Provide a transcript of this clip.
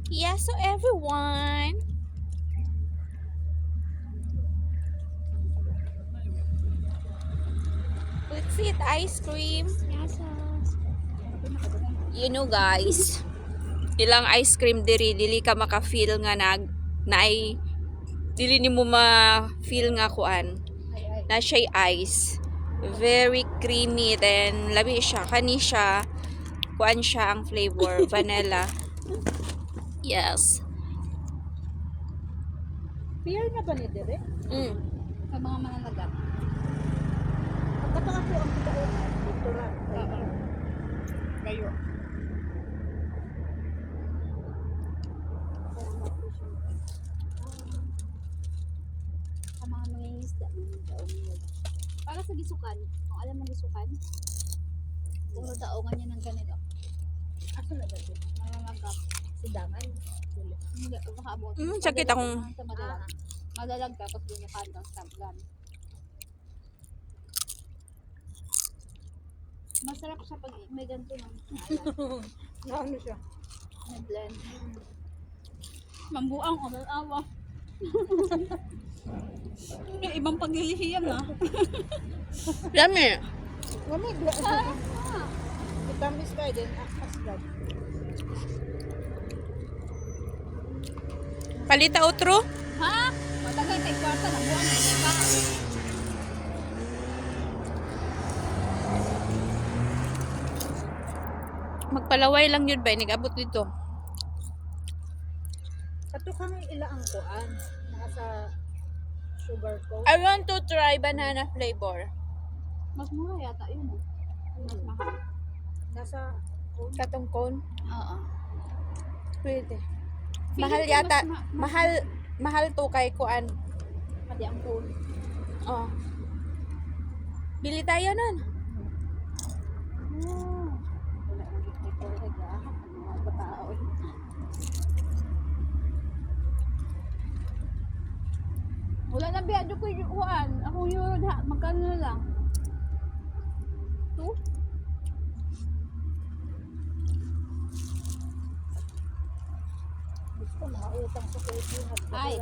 Yeah, so everyone, let's eat ice cream. You know guys, ilang ice cream dili ka maka-feel nga na ay dili nimo ma-feel nga kuan na siya ice. Very creamy, then labi siya kani siya kuan siya ang flavor vanilla. Yes. Fear na ba ni Dere? Sa mga mananagap. Pagkatanga po ang pagkaon. Doktorat. Kayo. Sa mga mangingisda. Para sa gisukan. Kung alam mo gisukan. Puro daongan niya ng ganito. Asa na ba yun? Mananagap. Sidangan. Hindi. Makaabot. Sakit akong Sa madalag. Madalag ka. Tapos bunyakan ng sablan. Masarap siya pag may ganito ng ano siya? May blend. Mambuang o malawa. Ibang paglilihiyan na. Dami. Wala Itamis kayo din. Asgad. Palita outro. Ha? Matagal kay kwarta na buwan na iba. Magpalaway lang yun ba? Nag-abot dito. Kato kami ilaang kuan. Nasa sugar coat. I want to try banana flavor. Mas mura yata yun. Mas mahal. Nasa Katong cone. Oo. Pwede. Feeling Mahal ko yata. mas Mahal to kay kuan. Madi ang phone. Oh. Bili tayo nun. Wala nang ito talaga. Mga batao. Wala nang biyado ko yung uwan. Ako euro na. Magkano na lang? 2? Gusto mga utang sa Pilipinas. Ay.